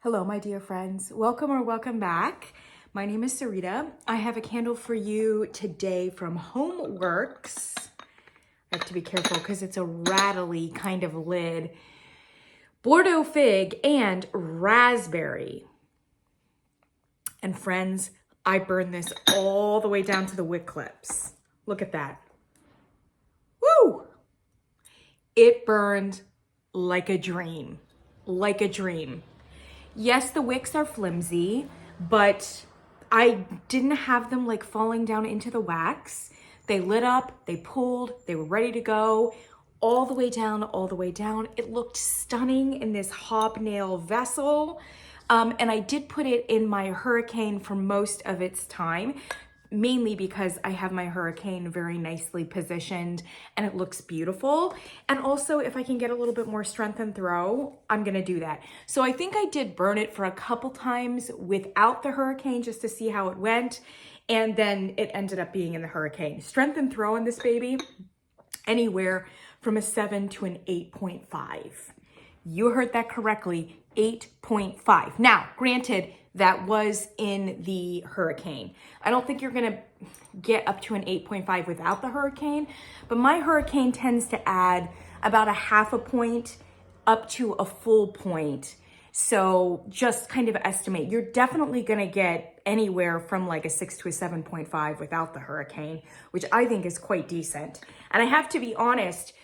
Hello, my dear friends. Welcome or welcome back. My name is Sarita. I have a candle for you today from Homeworx. I have to be careful because it's a rattly kind of lid. Bordeaux Fig and Raspberry. And friends, I burned this all the way down to the wick clips. Look at that. Woo! It burned like a dream. Like a dream. Yes, the wicks are flimsy, but I didn't have them like falling down into the wax. They lit up, they pulled, they were ready to go all the way down, all the way down. It looked stunning in this hobnail vessel. And I did put it in my hurricane for most of its time, mainly because I have my hurricane very nicely positioned and it looks beautiful. And also if I can get a little bit more strength and throw, I'm gonna do that. So I think I did burn it for a couple times without the hurricane just to see how it went. And then it ended up being in the hurricane. Strength and throw in this baby, anywhere from a 7 to an 8.5. You heard that correctly, 8.5. Now, granted, that was in the hurricane. I don't think you're gonna get up to an 8.5 without the hurricane, but my hurricane tends to add about a half a point up to a full point. So just kind of estimate, you're definitely gonna get anywhere from like a 6 to a 7.5 without the hurricane, which I think is quite decent. And I have to be honest,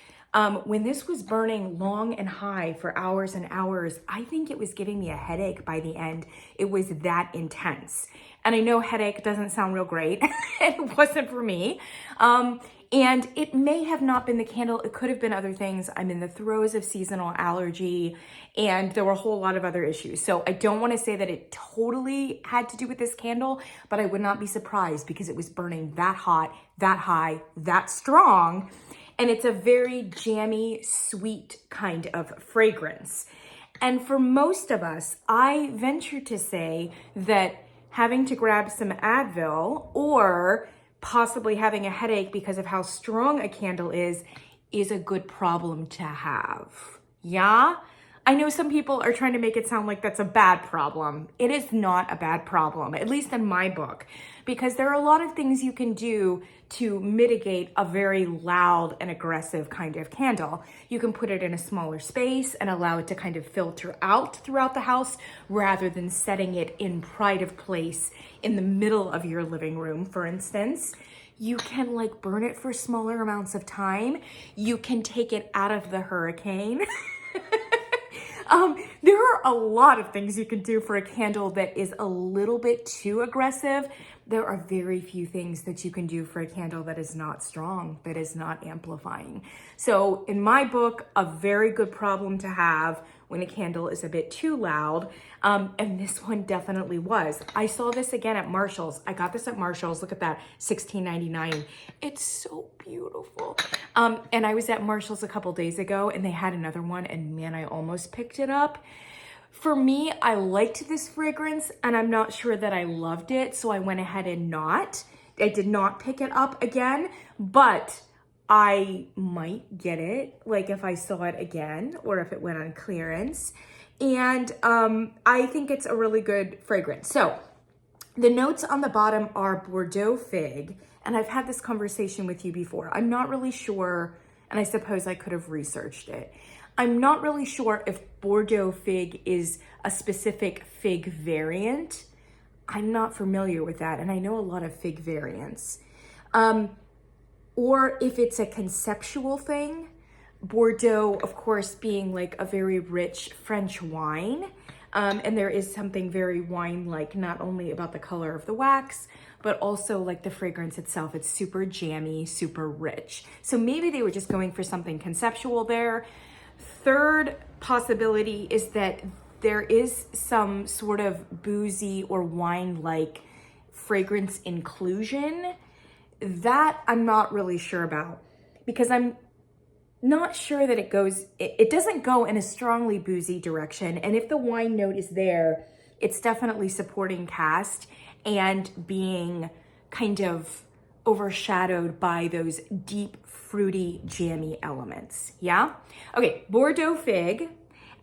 when this was burning long and high for hours and hours, I think it was giving me a headache by the end. It was that intense. And I know headache doesn't sound real great. It wasn't for me. And it may have not been the candle. It could have been other things. I'm in the throes of seasonal allergy and there were a whole lot of other issues. So I don't want to say that it totally had to do with this candle, but I would not be surprised because it was burning that hot, that high, that strong. And it's a very jammy, sweet kind of fragrance. And for most of us, I venture to say that having to grab some Advil or possibly having a headache because of how strong a candle is a good problem to have. Yeah? I know some people are trying to make it sound like that's a bad problem. It is not a bad problem, at least in my book, because there are a lot of things you can do to mitigate a very loud and aggressive kind of candle. You can put it in a smaller space and allow it to kind of filter out throughout the house rather than setting it in pride of place in the middle of your living room, for instance. You can like burn it for smaller amounts of time. You can take it out of the hurricane. There are a lot of things you can do for a candle that is a little bit too aggressive. There are very few things that you can do for a candle that is not strong, that is not amplifying. So in my book, a very good problem to have when a candle is a bit too loud. And this one definitely was. I saw this again at Marshall's. I got this at Marshall's. Look at that, $16.99. It's so beautiful. And I was at Marshall's a couple days ago and they had another one and man, I almost picked it up. For me, I liked this fragrance and I'm not sure that I loved it. So I went ahead and I did not pick it up again, but I might get it, like if I saw it again or if it went on clearance. And I think it's a really good fragrance. So the notes on the bottom are Bordeaux Fig, and I've had this conversation with you before. I'm not really sure, and I suppose I could have researched it. I'm not really sure if Bordeaux Fig is a specific fig variant. I'm not familiar with that, and I know a lot of fig variants. Or if it's a conceptual thing. Bordeaux, of course, being like a very rich French wine. And there is something very wine-like, not only about the color of the wax, but also like the fragrance itself. It's super jammy, super rich. So maybe they were just going for something conceptual there. Third possibility is that there is some sort of boozy or wine-like fragrance inclusion. That I'm not really sure about because I'm not sure that it doesn't go in a strongly boozy direction. And if the wine note is there, it's definitely supporting cast and being kind of overshadowed by those deep, fruity, jammy elements. Yeah? Okay, Bordeaux Fig.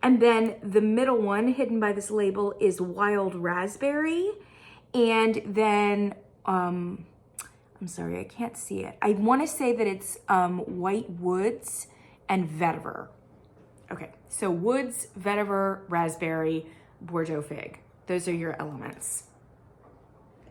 And then the middle one hidden by this label is Wild Raspberry. And then, I'm sorry, I can't see it. I want to say that it's White Woods and Vetiver. Okay, so Woods, Vetiver, Raspberry, Bordeaux Fig. Those are your elements.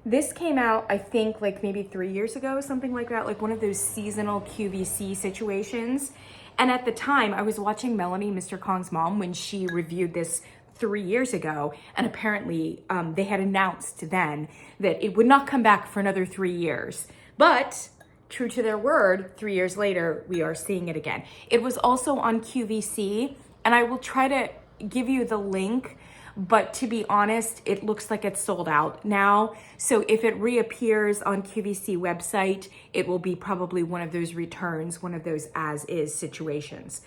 This came out, I think, like maybe 3 years ago, something like that, like one of those seasonal QVC situations. And at the time, I was watching Melanie, Mr. Kong's mom, when she reviewed this 3 years ago, and apparently they had announced then that it would not come back for another 3 years. But true to their word, 3 years later, we are seeing it again. It was also on QVC, and I will try to give you the link, but to be honest, it looks like it's sold out now. So if it reappears on QVC website, it will be probably one of those returns, one of those as-is situations.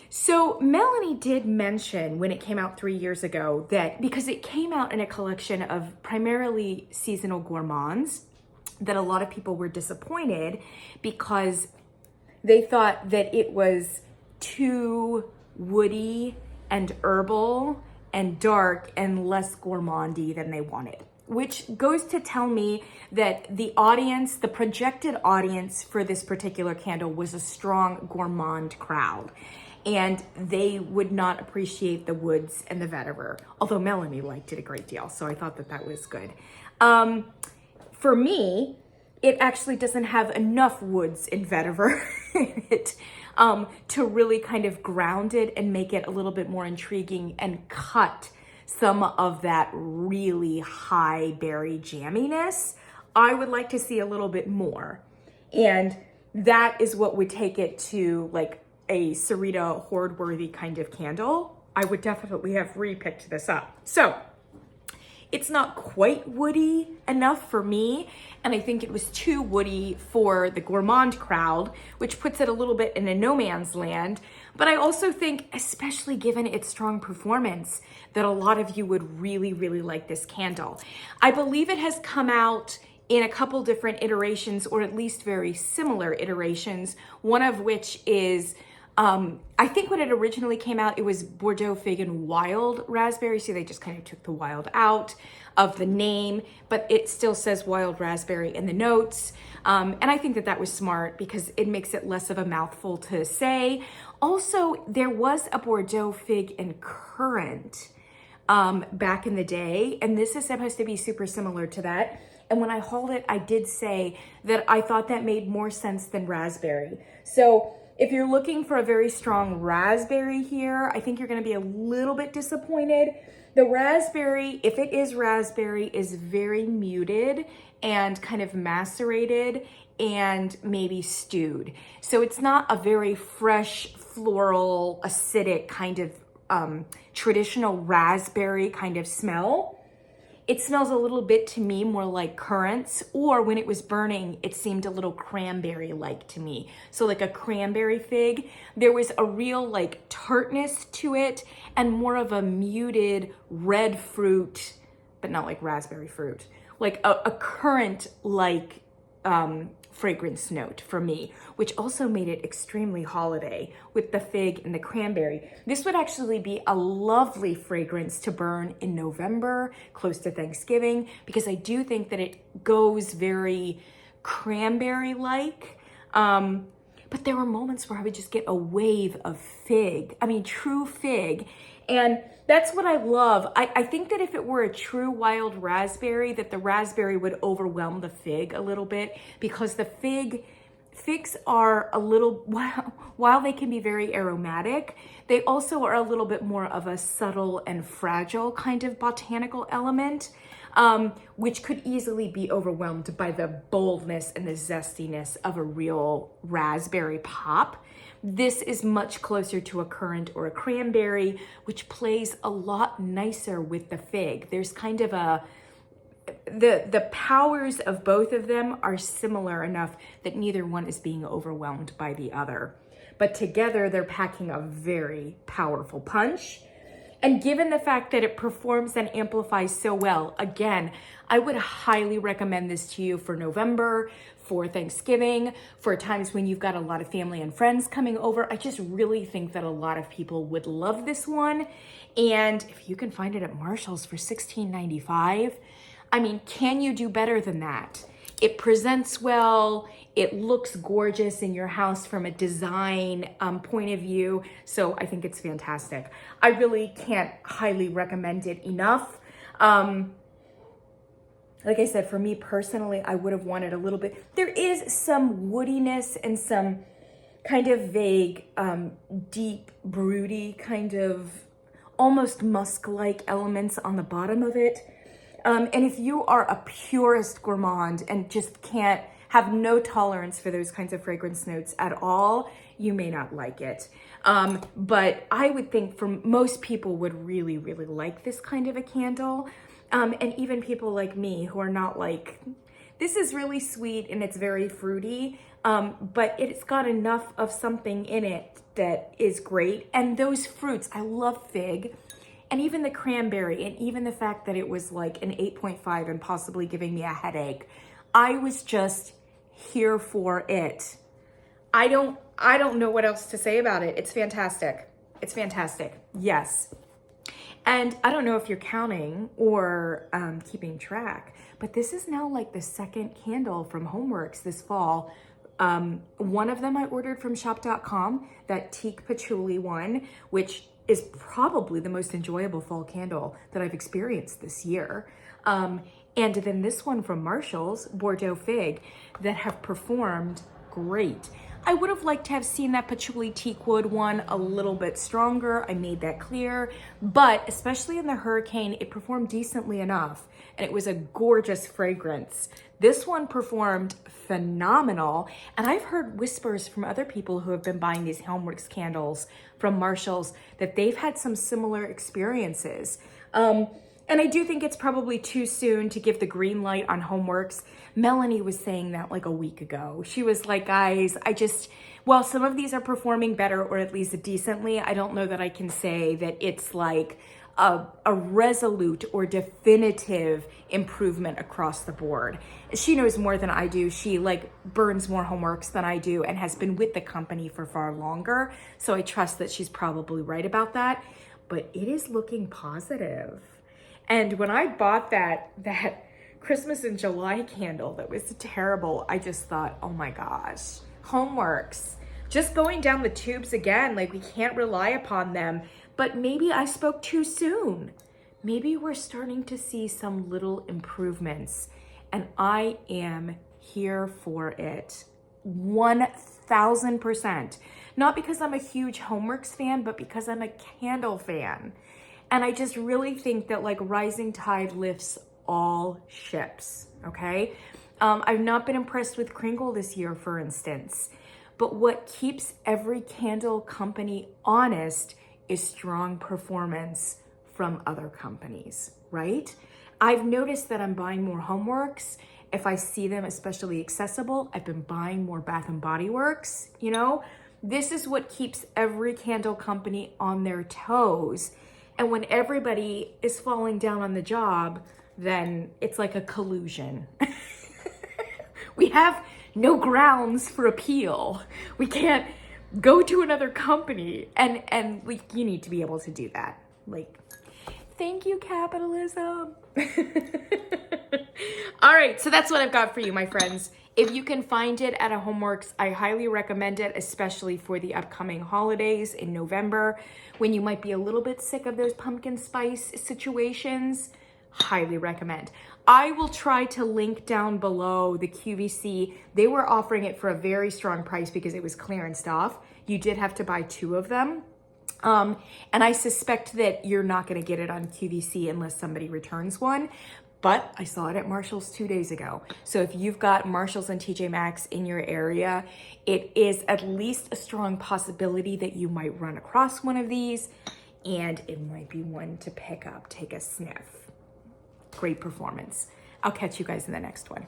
So Melanie did mention when it came out 3 years ago that because it came out in a collection of primarily seasonal gourmands, that a lot of people were disappointed because they thought that it was too woody and herbal and dark and less gourmandy than they wanted, which goes to tell me that the audience, the projected audience for this particular candle was a strong gourmand crowd, and they would not appreciate the woods and the vetiver, although Melanie liked it a great deal, so I thought that that was good. For me, it actually doesn't have enough woods and vetiver in it to really kind of ground it and make it a little bit more intriguing and cut some of that really high berry jamminess. I would like to see a little bit more. And that is what would take it to like a Sarita hoard-worthy kind of candle. I would definitely have repicked this up. So it's not quite woody enough for me, and I think it was too woody for the gourmand crowd, which puts it a little bit in a no man's land. But I also think, especially given its strong performance, that a lot of you would really, really like this candle. I believe it has come out in a couple different iterations, or at least very similar iterations, one of which is I think when it originally came out, it was Bordeaux Fig and Wild Raspberry. So they just kind of took the wild out of the name, but it still says Wild Raspberry in the notes. And I think that that was smart because it makes it less of a mouthful to say. Also, there was a Bordeaux Fig and Currant back in the day, and this is supposed to be super similar to that. And when I hauled it, I did say that I thought that made more sense than raspberry. So if you're looking for a very strong raspberry here, I think you're gonna be a little bit disappointed. The raspberry, if it is raspberry, is very muted and kind of macerated and maybe stewed. So it's not a very fresh, floral, acidic kind of traditional raspberry kind of smell. It smells a little bit to me more like currants, or when it was burning, it seemed a little cranberry-like to me. So like a cranberry fig. There was a real like tartness to it and more of a muted red fruit, but not like raspberry fruit. Like a currant-like fragrance note for me, which also made it extremely holiday with the fig and the cranberry. This would actually be a lovely fragrance to burn in November, close to Thanksgiving, because I do think that it goes very cranberry-like. But there were moments where I would just get a wave of fig. I mean, true fig. And that's what I love. I think that if it were a true wild raspberry, that the raspberry would overwhelm the fig a little bit, because the figs are a little, while they can be very aromatic, they also are a little bit more of a subtle and fragile kind of botanical element, which could easily be overwhelmed by the boldness and the zestiness of a real raspberry pop. This is much closer to a currant or a cranberry, which plays a lot nicer with the fig. There's kind of a, the powers of both of them are similar enough that neither one is being overwhelmed by the other. But together they're packing a very powerful punch. And given the fact that it performs and amplifies so well, again, I would highly recommend this to you for November, for Thanksgiving, for times when you've got a lot of family and friends coming over. I just really think that a lot of people would love this one. And if you can find it at Marshall's for $16.95, I mean, can you do better than that? It presents well, it looks gorgeous in your house from a design point of view. So I think it's fantastic. I really can't highly recommend it enough. Like I said, for me personally, I would have wanted a little bit. There is some woodiness and some kind of vague, deep, broody, kind of almost musk-like elements on the bottom of it. And if you are a purist gourmand and just can't have no tolerance for those kinds of fragrance notes at all, you may not like it. But I would think for most people would really, really like this kind of a candle. And even people like me who are not like, this is really sweet and it's very fruity, but it's got enough of something in it that is great. And those fruits, I love fig, and even the cranberry, and even the fact that it was like an 8.5 and possibly giving me a headache. I was just here for it. I don't know what else to say about it. It's fantastic. It's fantastic. Yes. And I don't know if you're counting or keeping track, but this is now like the second candle from Homeworx this fall. One of them I ordered from shop.com, that teak patchouli one, which is probably the most enjoyable fall candle that I've experienced this year. And then this one from Marshall's, Bordeaux Fig, that have performed great. I would have liked to have seen that patchouli teak wood one a little bit stronger. I made that clear, but especially in the hurricane, it performed decently enough, and it was a gorgeous fragrance. This one performed phenomenal, and I've heard whispers from other people who have been buying these Homeworx candles from Marshall's that they've had some similar experiences. And I do think it's probably too soon to give the green light on Homeworx. Melanie was saying that like a week ago. She was like, guys, while some of these are performing better or at least decently, I don't know that I can say that it's like a resolute or definitive improvement across the board. She knows more than I do. She like burns more Homeworx than I do and has been with the company for far longer. So I trust that she's probably right about that, but it is looking positive. And when I bought that Christmas in July candle that was terrible, I just thought, oh my gosh, Homeworx, just going down the tubes again, like we can't rely upon them. But maybe I spoke too soon. Maybe we're starting to see some little improvements, and I am here for it. 1000%. Not because I'm a huge Homeworx fan, but because I'm a candle fan. And I just really think that like rising tide lifts all ships, okay? I've not been impressed with Kringle this year, for instance. But what keeps every candle company honest is strong performance from other companies, right? I've noticed that I'm buying more Homeworx. If I see them especially accessible, I've been buying more Bath & Body Works, you know? This is what keeps every candle company on their toes. And when everybody is falling down on the job, then it's like a collusion. We have no grounds for appeal. We can't go to another company, and you need to be able to do that. Like, thank you, capitalism. All right, so that's what I've got for you, my friends. If you can find it at a Homeworx, I highly recommend it, especially for the upcoming holidays in November, when you might be a little bit sick of those pumpkin spice situations. Highly recommend. I will try to link down below the QVC. They were offering it for a very strong price because it was clearanced off. You did have to buy 2 of them. And I suspect that you're not going to get it on QVC unless somebody returns one. But I saw it at Marshall's 2 days ago. So if you've got Marshall's and TJ Maxx in your area, it is at least a strong possibility that you might run across one of these, and it might be one to pick up. Take a sniff. Great performance. I'll catch you guys in the next one.